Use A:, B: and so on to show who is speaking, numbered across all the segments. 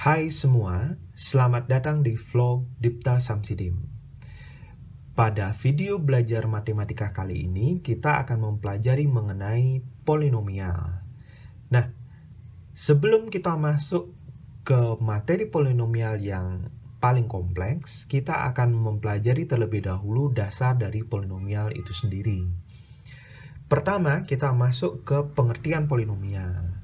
A: Hai semua, selamat datang di vlog Dipta Samsidim. Pada video belajar matematika kali ini, kita akan mempelajari mengenai polinomial. Nah, sebelum kita masuk ke materi polinomial yang paling kompleks, kita akan mempelajari terlebih dahulu dasar dari polinomial itu sendiri. Pertama, kita masuk ke pengertian polinomial.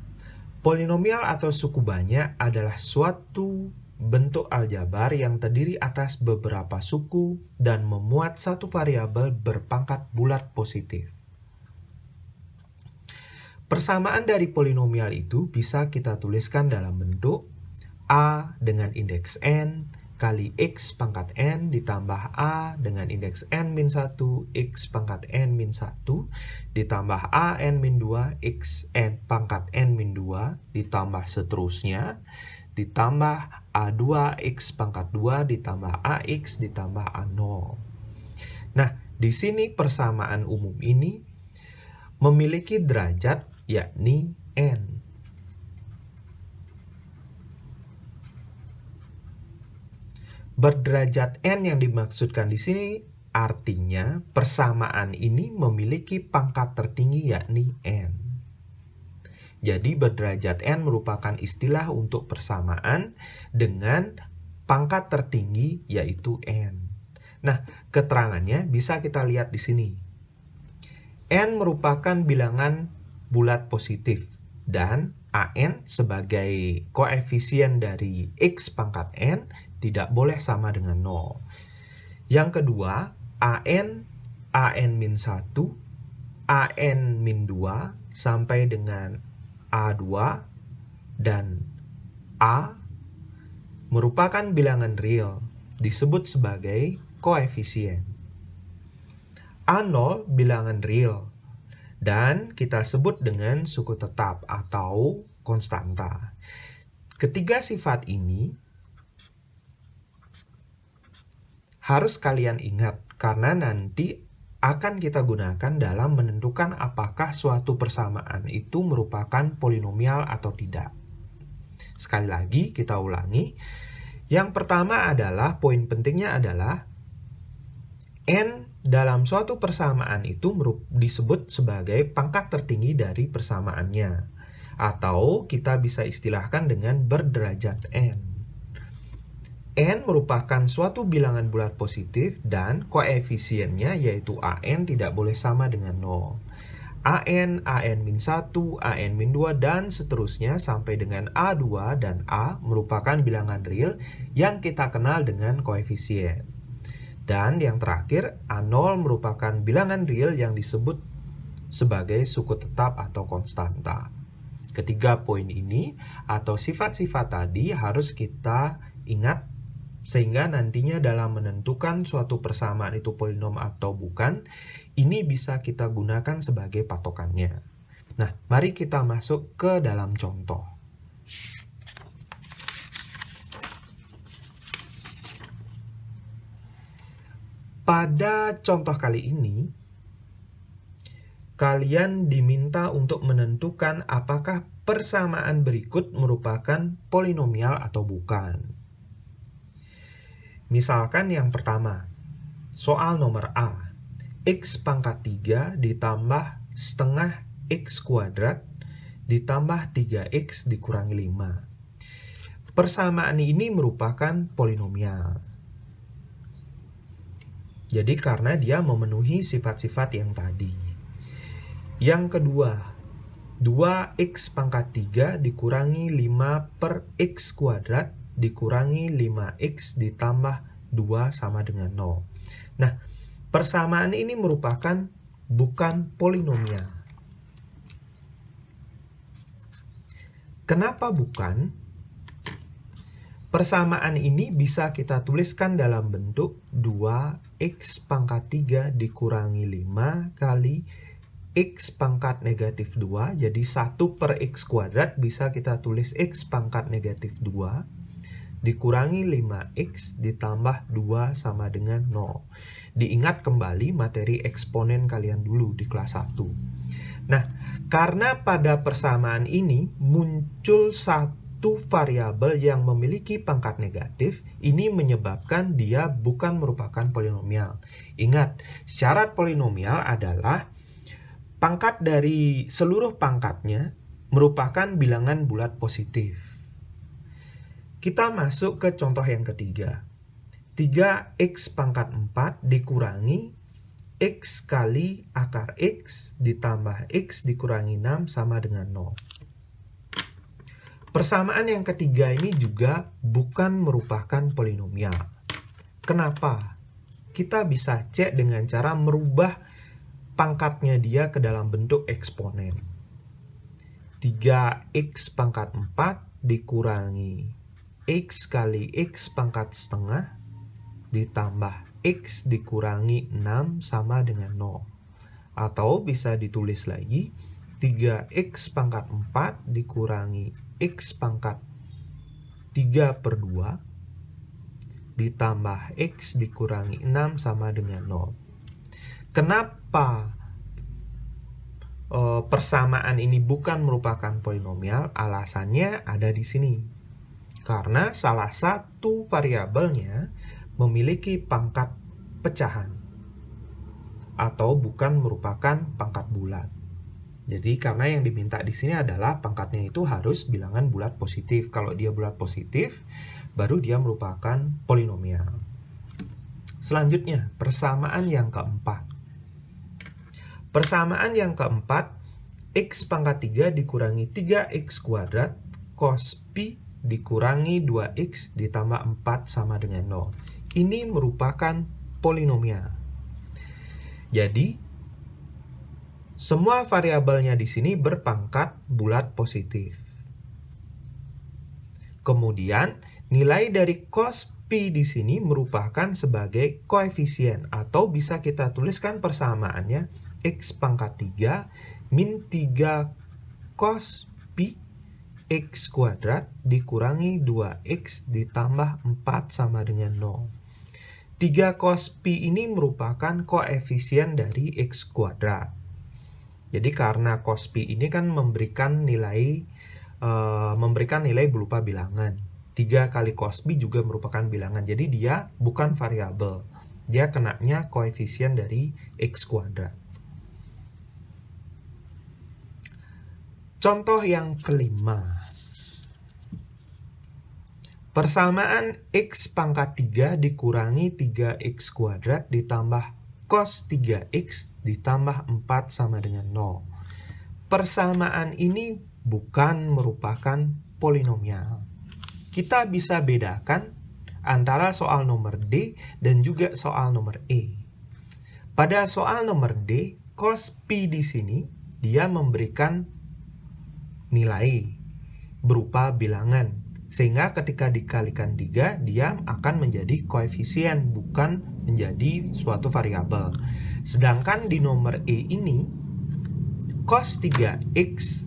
A: Polinomial atau suku banyak adalah suatu bentuk aljabar yang terdiri atas beberapa suku dan memuat satu variabel berpangkat bulat positif. Persamaan dari polinomial itu bisa kita tuliskan dalam bentuk A dengan indeks N kali X pangkat N ditambah A dengan indeks N-1 X pangkat N-1 ditambah A N-2 X N pangkat N-2 ditambah seterusnya ditambah A2 X pangkat 2 ditambah AX ditambah A0. Nah, di sini persamaan umum ini memiliki derajat yakni N. Berderajat N yang dimaksudkan di sini artinya persamaan ini memiliki pangkat tertinggi yakni N. Jadi berderajat N merupakan istilah untuk persamaan dengan pangkat tertinggi yaitu N. Nah, keterangannya bisa kita lihat di sini. N merupakan bilangan bulat positif dan AN sebagai koefisien dari X pangkat N tidak boleh sama dengan 0. Yang kedua, AN-1, AN-2 sampai dengan A2 dan A merupakan bilangan real, disebut sebagai koefisien. A0 bilangan real, dan kita sebut dengan suku tetap atau konstanta. Ketiga sifat ini harus kalian ingat karena nanti akan kita gunakan dalam menentukan apakah suatu persamaan itu merupakan polinomial atau tidak. Sekali lagi kita ulangi. Yang pertama adalah, poin pentingnya adalah N dalam suatu persamaan itu disebut sebagai pangkat tertinggi dari persamaannya. Atau kita bisa istilahkan dengan berderajat N. N merupakan suatu bilangan bulat positif dan koefisiennya yaitu AN tidak boleh sama dengan 0. AN, AN-1, AN-2 dan seterusnya sampai dengan A2 dan A merupakan bilangan real yang kita kenal dengan koefisien. Dan yang terakhir, A0 merupakan bilangan real yang disebut sebagai suku tetap atau konstanta. Ketiga poin ini atau sifat-sifat tadi harus kita ingat sehingga nantinya dalam menentukan suatu persamaan itu polinom atau bukan, ini bisa kita gunakan sebagai patokannya. Nah, mari kita masuk ke dalam contoh. Pada contoh kali ini, kalian diminta untuk menentukan apakah persamaan berikut merupakan polinomial atau bukan. Misalkan yang pertama, soal nomor A, X pangkat 3 ditambah setengah X kuadrat ditambah 3X dikurangi 5. Persamaan ini merupakan polinomial. Jadi karena dia memenuhi sifat-sifat yang tadi. Yang kedua, 2X pangkat 3 dikurangi 5 per X kuadrat dikurangi 5X ditambah 2 sama dengan 0. Nah, persamaan ini merupakan bukan polinomial. Kenapa bukan? Persamaan ini bisa kita tuliskan dalam bentuk 2X pangkat 3 dikurangi 5 kali X pangkat negatif 2. Jadi 1 per X kuadrat bisa kita tulis X pangkat negatif 2 dikurangi 5X ditambah 2 sama dengan 0. Diingat kembali materi eksponen kalian dulu di kelas 1. Nah, karena pada persamaan ini muncul satu suatu variabel yang memiliki pangkat negatif, ini menyebabkan dia bukan merupakan polinomial. Ingat, syarat polinomial adalah pangkat dari seluruh pangkatnya merupakan bilangan bulat positif. Kita masuk ke contoh yang ketiga. 3x pangkat 4 dikurangi x kali akar x ditambah x dikurangi 6 sama dengan 0. Persamaan yang ketiga ini juga bukan merupakan polinomial. Kenapa? Kita bisa cek dengan cara merubah pangkatnya dia ke dalam bentuk eksponen. 3x pangkat 4 dikurangi x kali x pangkat setengah ditambah x dikurangi 6 sama dengan 0. Atau bisa ditulis lagi, 3x pangkat 4 dikurangi x pangkat 3/2 ditambah x dikurangi 6 sama dengan 0. Kenapa persamaan ini bukan merupakan polinomial? Alasannya ada di sini. Karena salah satu variabelnya memiliki pangkat pecahan atau bukan merupakan pangkat bulat. Jadi karena yang diminta di sini adalah pangkatnya itu harus bilangan bulat positif. Kalau dia bulat positif, baru dia merupakan polinomial. Selanjutnya, persamaan yang keempat. Persamaan yang keempat, x pangkat 3 dikurangi 3x kuadrat cos pi dikurangi 2x ditambah 4 sama dengan 0. Ini merupakan polinomial. Jadi, semua variabelnya di sini berpangkat bulat positif. Kemudian, nilai dari cos pi di sini merupakan sebagai koefisien atau bisa kita tuliskan persamaannya x pangkat 3 min 3 cos pi x kuadrat dikurangi 2x ditambah 4 sama dengan 0. 3 cos pi ini merupakan koefisien dari x kuadrat. Jadi karena cos pi ini kan memberikan nilai berupa bilangan. 3 kali cos pi juga merupakan bilangan. Jadi dia bukan variabel. Dia kenanya koefisien dari x kuadrat. Contoh yang kelima. Persamaan x pangkat 3 dikurangi 3x kuadrat ditambah cos 3x ditambah 4 sama dengan 0. Persamaan ini bukan merupakan polinomial. Kita bisa bedakan antara soal nomor D dan juga soal nomor E. Pada soal nomor D, cos pi di sini dia memberikan nilai berupa bilangan. Sehingga ketika dikalikan 3, dia akan menjadi koefisien, bukan menjadi suatu variabel. Sedangkan di nomor E ini, cos 3x,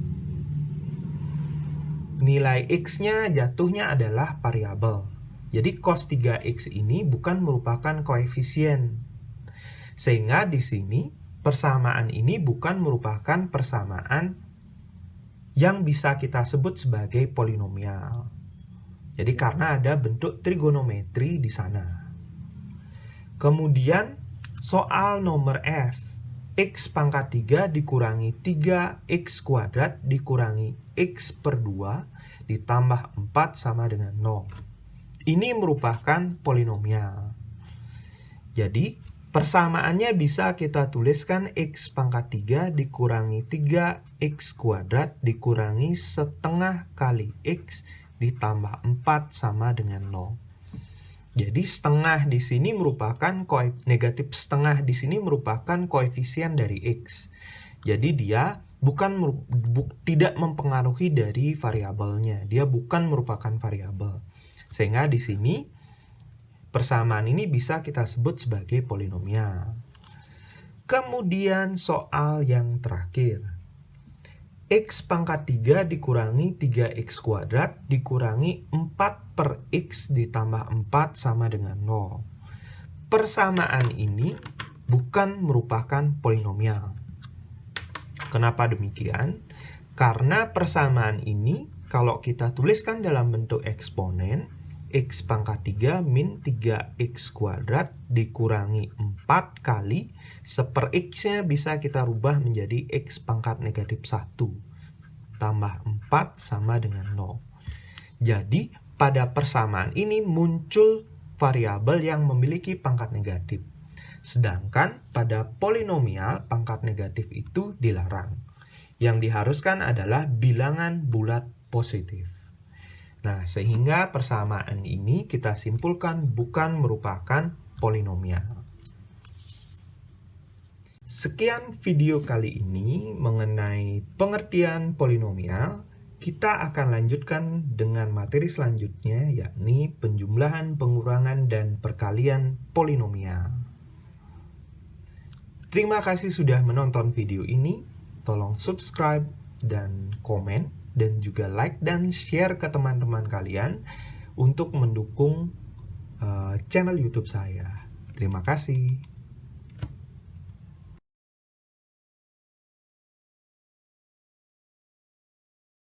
A: nilai x-nya jatuhnya adalah variabel. Jadi cos 3x ini bukan merupakan koefisien. Sehingga di sini, persamaan ini bukan merupakan persamaan yang bisa kita sebut sebagai polinomial. Jadi karena ada bentuk trigonometri di sana. Kemudian soal nomor F. X pangkat 3 dikurangi 3x kuadrat dikurangi x/2 ditambah 4 sama dengan 0. Ini merupakan polinomial. Jadi persamaannya bisa kita tuliskan x pangkat 3 dikurangi 3x kuadrat dikurangi setengah kali x ditambah 4 sama dengan 0. Jadi setengah di sini merupakan negatif setengah di sini merupakan koefisien dari x. Jadi dia tidak mempengaruhi dari variabelnya. Dia bukan merupakan variabel. Sehingga di sini persamaan ini bisa kita sebut sebagai polinomial. Kemudian soal yang terakhir. X pangkat 3 dikurangi 3x kuadrat dikurangi 4/x ditambah 4 sama dengan 0. Persamaan ini bukan merupakan polinomial. Kenapa demikian? Karena persamaan ini kalau kita tuliskan dalam bentuk eksponen, x pangkat 3 min 3x kuadrat dikurangi 4 kali, seper x-nya bisa kita rubah menjadi x pangkat negatif 1. Tambah 4 sama dengan 0. Jadi, pada persamaan ini muncul variabel yang memiliki pangkat negatif. Sedangkan pada polinomial, pangkat negatif itu dilarang. Yang diharuskan adalah bilangan bulat positif. Nah, sehingga persamaan ini kita simpulkan bukan merupakan polinomial. Sekian video kali ini mengenai pengertian polinomial. Kita akan lanjutkan dengan materi selanjutnya, yakni penjumlahan, pengurangan, dan perkalian polinomial. Terima kasih sudah menonton video ini. Tolong subscribe dan komen, dan juga like dan share ke teman-teman kalian untuk mendukung channel YouTube saya. Terima kasih.